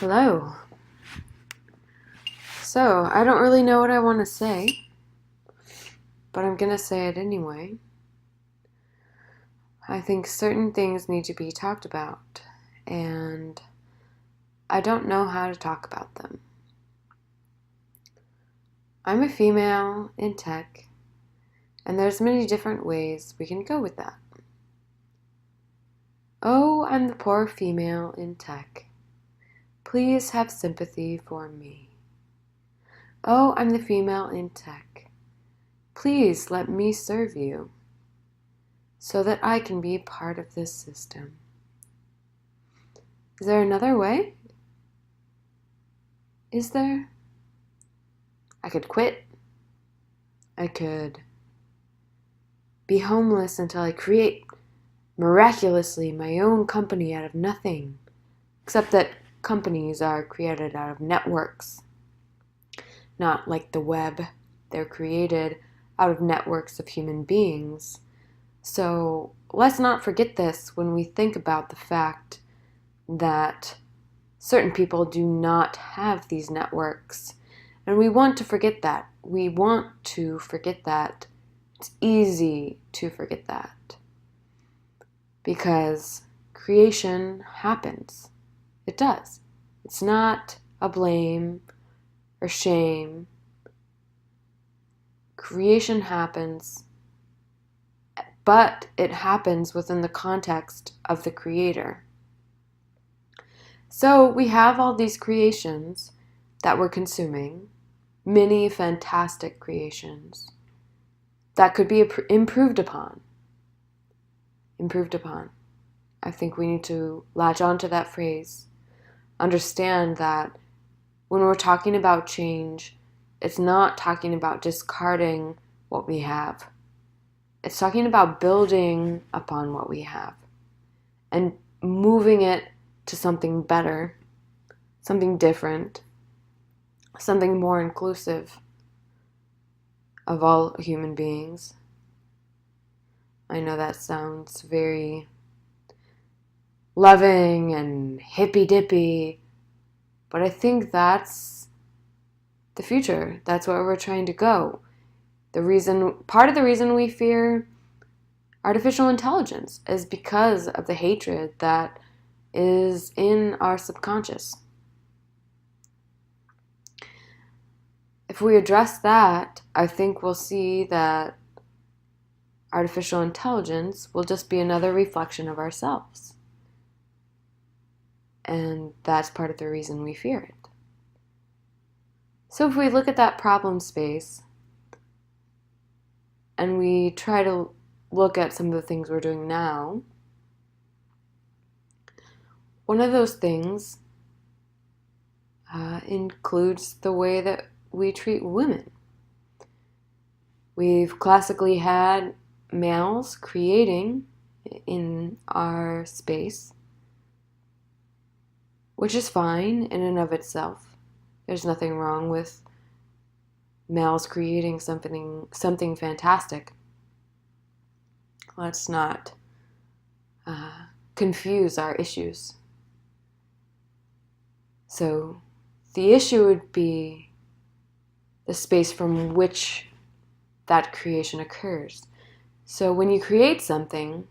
Hello. So, I don't really know what I want to say, but I'm gonna say it anyway. I think certain things need to be talked about, and I don't know how to talk about them. I'm a female in tech, and there's many different ways we can go with that. Oh, I'm the poor female in tech. Please have sympathy for me. Oh, I'm the female in tech. Please let me serve you so that I can be part of this system. Is there another way? Is there? I could quit. I could be homeless until I create miraculously my own company out of nothing. Except that companies are created out of networks, not like the web. They're created out of networks of human beings. So let's not forget this when we think about the fact that certain people do not have these networks. And we want to forget that. We want to forget that. It's easy to forget that. Because creation happens. It does. It's not a blame or shame. Creation happens, but it happens within the context of the creator. So we have all these creations that we're consuming, many fantastic creations that could be improved upon. Improved upon. I think we need to latch onto that phrase. Understand that when we're talking about change, it's not talking about discarding what we have. It's talking about building upon what we have and moving it to something better, something different, something more inclusive of all human beings. I know that sounds very loving and hippy-dippy, but I think that's the future. That's where we're trying to go. Part of the reason we fear artificial intelligence is because of the hatred that is in our subconscious. If we address that, I think we'll see that artificial intelligence will just be another reflection of ourselves. And that's part of the reason we fear it. So if we look at that problem space and we try to look at some of the things we're doing now, one of those things includes the way that we treat women. We've classically had males creating in our space, which is fine in and of itself. There's nothing wrong with males creating something fantastic. Let's not confuse our issues. So the issue would be the space from which that creation occurs. So when you create something,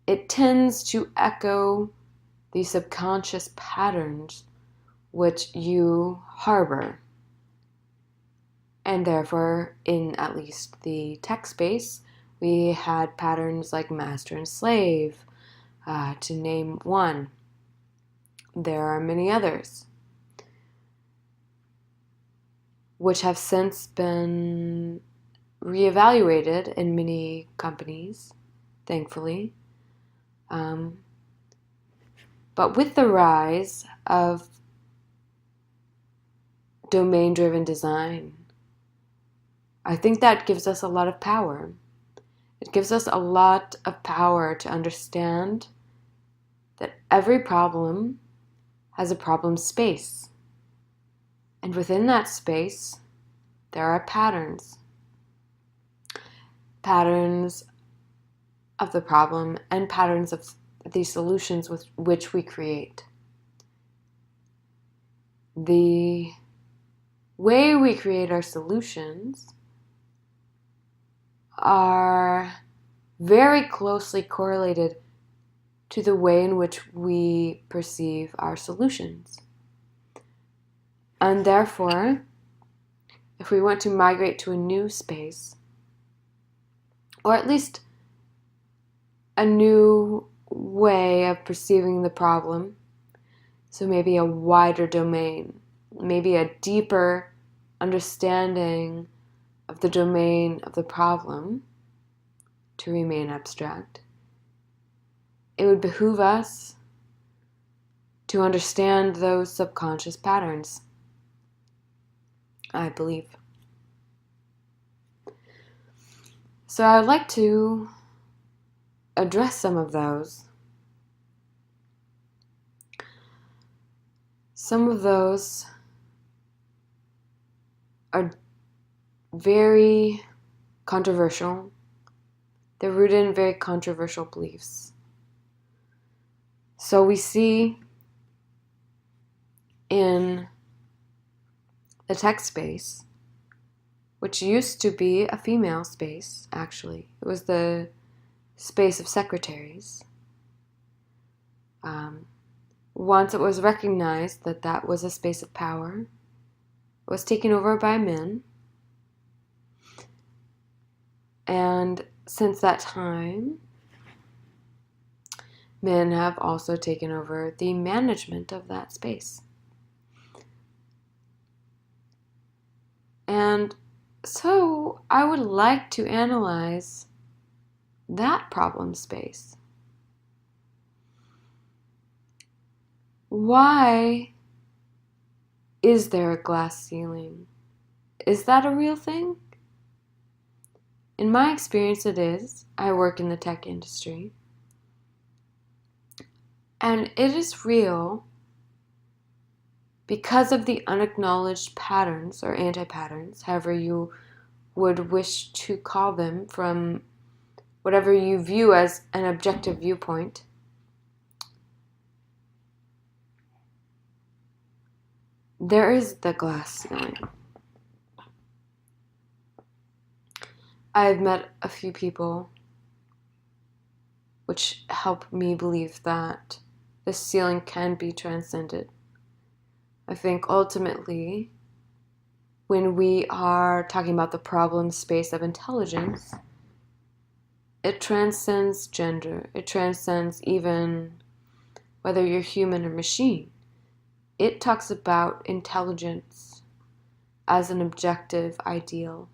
it tends to echo the subconscious patterns which you harbor. And therefore, in at least the tech space, we had patterns like master and slave, to name one. There are many others, which have since been reevaluated in many companies, thankfully. But with the rise of domain-driven design, I think that gives us a lot of power. It gives us a lot of power to understand that every problem has a problem space. And within that space, there are patterns. Patterns of the problem and patterns of the solutions with which we create. The way we create our solutions are very closely correlated to the way in which we perceive our solutions. And therefore, if we want to migrate to a new space, or at least a new way of perceiving the problem, so maybe a wider domain, maybe a deeper understanding of the domain of the problem, to remain abstract, it would behoove us to understand those subconscious patterns, I believe. So I would like to address some of those. Some of those are very controversial. They're rooted in very controversial beliefs. So we see in the tech space, which used to be a female space, actually. It was the space of secretaries. Once it was recognized that that was a space of power, it was taken over by men. And since that time, men have also taken over the management of that space. And so I would like to analyze that problem space. Why is there a glass ceiling? Is that a real thing? In my experience, it is. I work in the tech industry. And it is real because of the unacknowledged patterns or anti-patterns, however you would wish to call them, from whatever you view as an objective viewpoint. There is the glass ceiling. I've met a few people which help me believe that the ceiling can be transcended. I think ultimately, when we are talking about the problem space of intelligence, it transcends gender. It transcends even whether you're human or machine. It talks about intelligence as an objective ideal.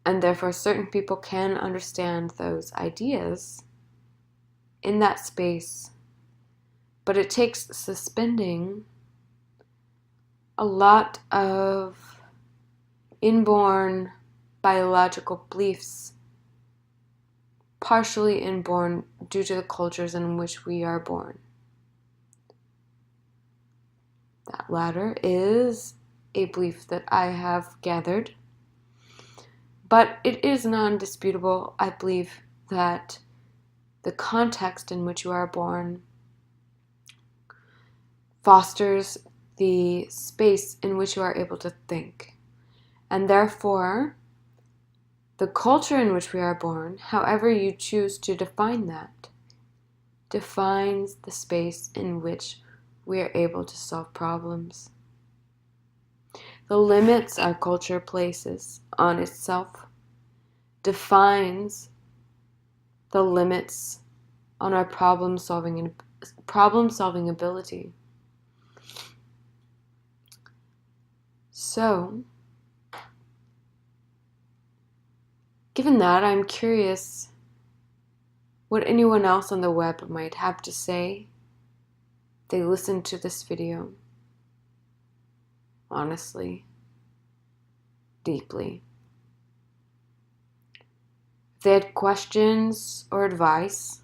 And therefore, certain people can understand those ideas in that space. But it takes suspending a lot of inborn biological beliefs, partially inborn due to the cultures in which we are born. That latter is a belief that I have gathered, but it is non-disputable, I believe, that the context in which you are born fosters the space in which you are able to think. And therefore, the culture in which we are born, however you choose to define that, defines the space in which we are able to solve problems. The limits our culture places on itself defines the limits on our problem-solving ability. So, given that, I'm curious what anyone else on the web might have to say if they listen to this video. Honestly, deeply. If they had questions or advice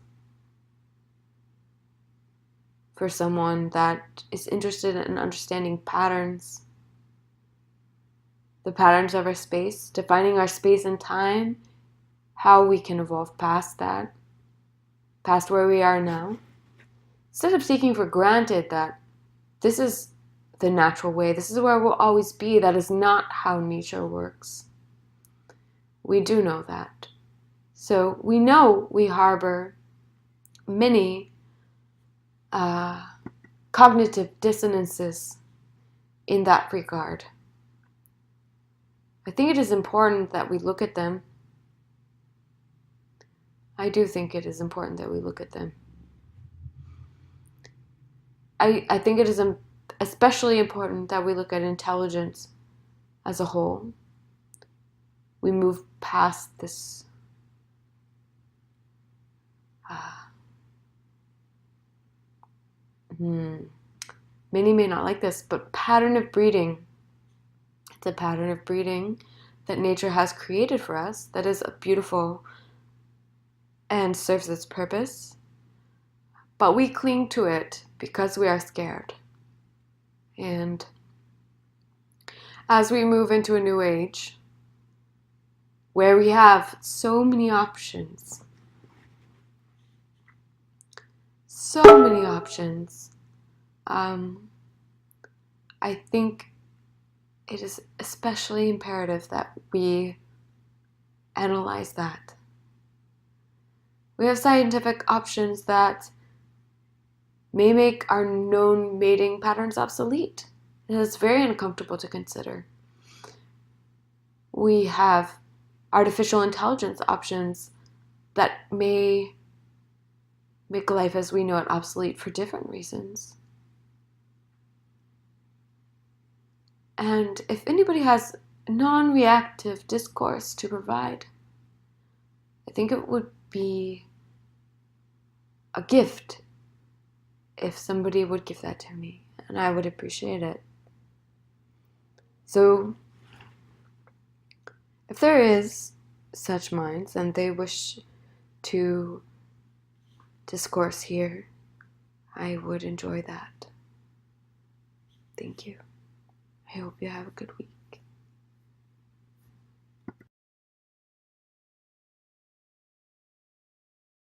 for someone that is interested in understanding patterns, the patterns of our space, defining our space and time, how we can evolve past that, past where we are now, instead of taking for granted that this is the natural way, this is where we'll always be, that is not how nature works. We do know that. So we know we harbor many cognitive dissonances in that regard. I think it is important that we look at them. I do think it is important that we look at them. I think it is especially important that we look at intelligence as a whole. We move past this many may not like this, but pattern of breeding. It's a pattern of breeding that nature has created for us that is beautiful and serves its purpose. But we cling to it because we are scared. And as we move into a new age, where we have so many options, I think it is especially imperative that we analyze that. We have scientific options that may make our known mating patterns obsolete. It is very uncomfortable to consider. We have artificial intelligence options that may make life as we know it obsolete for different reasons. And if anybody has non-reactive discourse to provide, I think it would be a gift if somebody would give that to me, and I would appreciate it. So, if there is such minds and they wish to discourse here, I would enjoy that. Thank you. I hope you have a good week.